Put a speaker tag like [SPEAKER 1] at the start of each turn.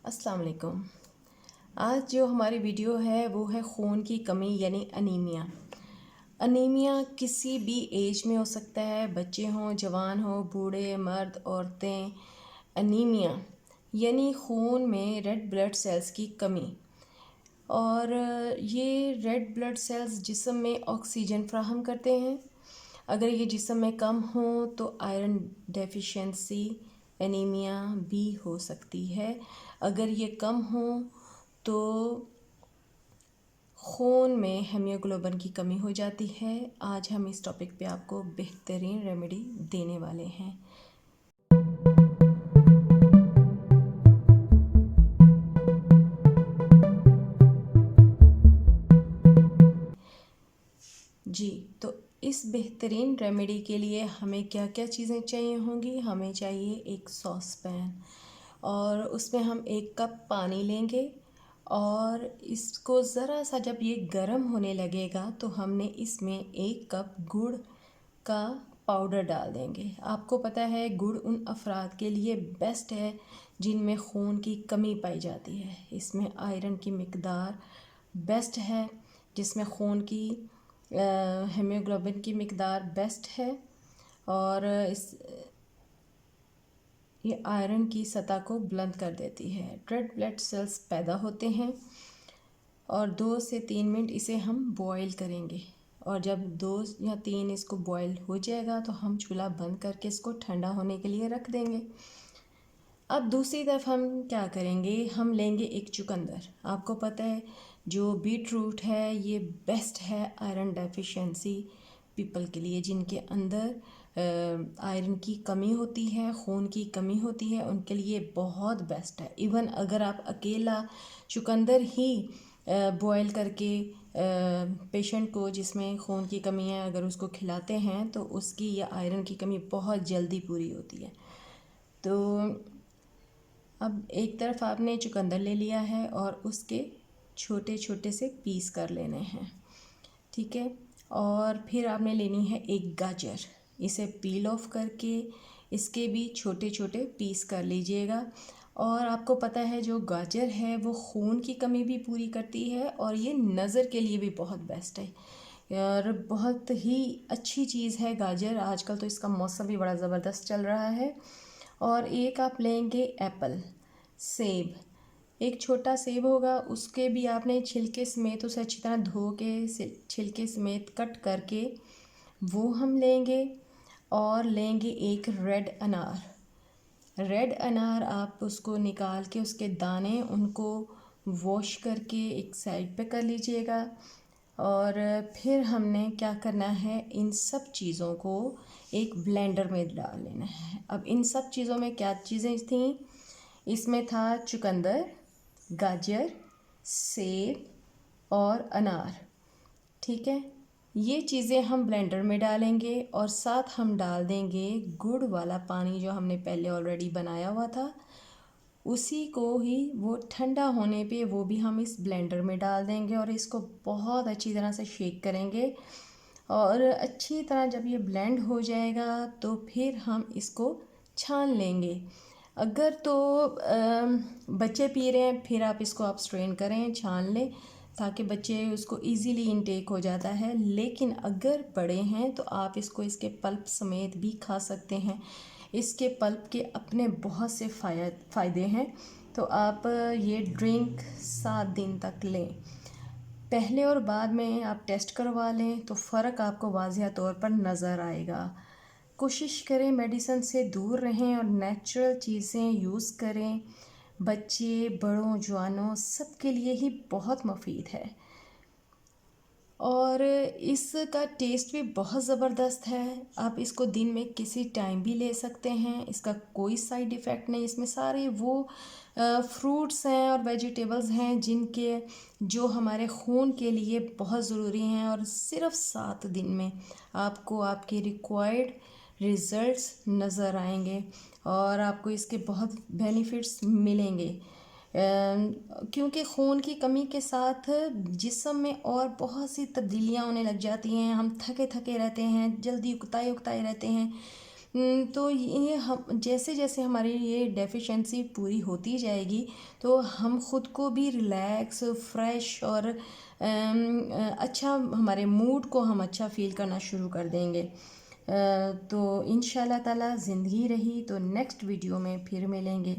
[SPEAKER 1] अस्सलाम वालेकुम। आज जो हमारी वीडियो है वो है खून की कमी यानी अनीमिया। अनीमिया किसी भी एज में हो सकता है, बच्चे हों, जवान हों, बूढ़े, मर्द, औरतें। अनीमिया यानी खून में रेड ब्लड सेल्स की कमी। और ये रेड ब्लड सेल्स जिस्म में ऑक्सीजन फ्राहम करते हैं। अगर ये जिस्म में कम हो तो आयरन डेफिशिएंसी एनीमिया भी हो सकती है। अगर ये कम हो तो खून में हीमोग्लोबिन की कमी हो जाती है। आज हम इस टॉपिक पे आपको बेहतरीन रेमेडी देने वाले हैं। जी, तो इस बेहतरीन रेमेडी के लिए हमें क्या क्या चीज़ें चाहिए होंगी। हमें चाहिए एक सॉस पैन और उसमें हम 1 कप पानी लेंगे और इसको ज़रा सा जब ये गर्म होने लगेगा तो हमने इसमें 1 कप गुड़ का पाउडर डाल देंगे। आपको पता है गुड़ उन अफराद के लिए बेस्ट है जिनमें खून की कमी पाई जाती है। इसमें आयरन की मिकदार बेस्ट है, जिसमें खून की हीमोग्लोबिन की मिकदार बेस्ट है और ये आयरन की सतह को बुलंद कर देती है। रेड ब्लड सेल्स पैदा होते हैं और 2 से 3 मिनट इसे हम बॉईल करेंगे और जब 2 या 3 इसको बॉईल हो जाएगा तो हम चूल्हा बंद करके इसको ठंडा होने के लिए रख देंगे। अब दूसरी तरफ हम क्या करेंगे, हम लेंगे एक चुकंदर। आपको पता है जो बीट रूट है ये बेस्ट है आयरन डेफिशिएंसी पीपल के लिए, जिनके अंदर आयरन की कमी होती है, खून की कमी होती है, उनके लिए बहुत बेस्ट है। इवन अगर आप अकेला चुकंदर ही बॉयल करके पेशेंट को जिसमें खून की कमी है अगर उसको खिलाते हैं तो उसकी या आयरन की कमी बहुत जल्दी पूरी होती है। तो अब एक तरफ आपने चुकंदर ले लिया है और उसके छोटे छोटे से पीस कर लेने हैं, ठीक है। और फिर आपने लेनी है एक गाजर, इसे पील ऑफ करके इसके भी छोटे छोटे पीस कर लीजिएगा। और आपको पता है जो गाजर है वो खून की कमी भी पूरी करती है और ये नज़र के लिए भी बहुत बेस्ट है और बहुत ही अच्छी चीज़ है गाजर। आजकल तो इसका मौसम भी बड़ा ज़बरदस्त चल रहा है। और एक आप लेंगे एप्पल, सेब, एक छोटा सेब होगा, उसके भी आपने छिलके समेत उसे अच्छी तरह धो के छिलके समेत कट करके वो हम लेंगे। और लेंगे एक रेड अनार। रेड अनार आप उसको निकाल के उसके दाने उनको वॉश करके एक साइड पे कर लीजिएगा। और फिर हमने क्या करना है, इन सब चीज़ों को एक ब्लेंडर में डाल लेना है। अब इन सब चीज़ों में क्या चीज़ें थी, इसमें था चुकंदर, गाजर, सेब और अनार, ठीक है। ये चीज़ें हम ब्लेंडर में डालेंगे और साथ हम डाल देंगे गुड़ वाला पानी जो हमने पहले ऑलरेडी बनाया हुआ था, उसी को ही वो ठंडा होने पे वो भी हम इस ब्लेंडर में डाल देंगे और इसको बहुत अच्छी तरह से शेक करेंगे। और अच्छी तरह जब ये ब्लेंड हो जाएगा तो फिर हम इसको छान लेंगे। अगर तो बच्चे पी रहे हैं फिर आप इसको आप स्ट्रेन करें, छान लें ताकि बच्चे उसको इजीली इनटेक हो जाता है। लेकिन अगर बड़े हैं तो आप इसको इसके पल्प समेत भी खा सकते हैं। इसके पल्प के अपने बहुत से फ़ायदे हैं। तो आप ये ड्रिंक 7 दिन तक लें। पहले और बाद में आप टेस्ट करवा लें तो फ़र्क आपको वाज़िह तौर पर नज़र आएगा। कोशिश करें मेडिसिन से दूर रहें और नेचुरल चीज़ें यूज़ करें। बच्चे, बड़ों, जवानों सब के लिए ही बहुत मुफीद है और इसका टेस्ट भी बहुत ज़बरदस्त है। आप इसको दिन में किसी टाइम भी ले सकते हैं, इसका कोई साइड इफ़ेक्ट नहीं। इसमें सारे वो फ्रूट्स हैं और वेजिटेबल्स हैं जिनके जो हमारे खून के लिए बहुत ज़रूरी हैं और सिर्फ 7 दिन में आपको आपके रिक्वायर्ड रिज़ल्ट्स नज़र आएंगे और आपको इसके बहुत बेनिफिट्स मिलेंगे। क्योंकि खून की कमी के साथ जिस्म में और बहुत सी तब्दीलियां होने लग जाती हैं। हम थके थके रहते हैं, जल्दी उकताए उकताए रहते हैं, तो ये हम जैसे जैसे हमारी ये डेफिशिएंसी पूरी होती जाएगी तो हम ख़ुद को भी रिलैक्स, फ्रेश और अच्छा, हमारे मूड को हम अच्छा फ़ील करना शुरू कर देंगे। तो इंशाल्लाह ताला ज़िंदगी रही तो नेक्स्ट वीडियो में फिर मिलेंगे।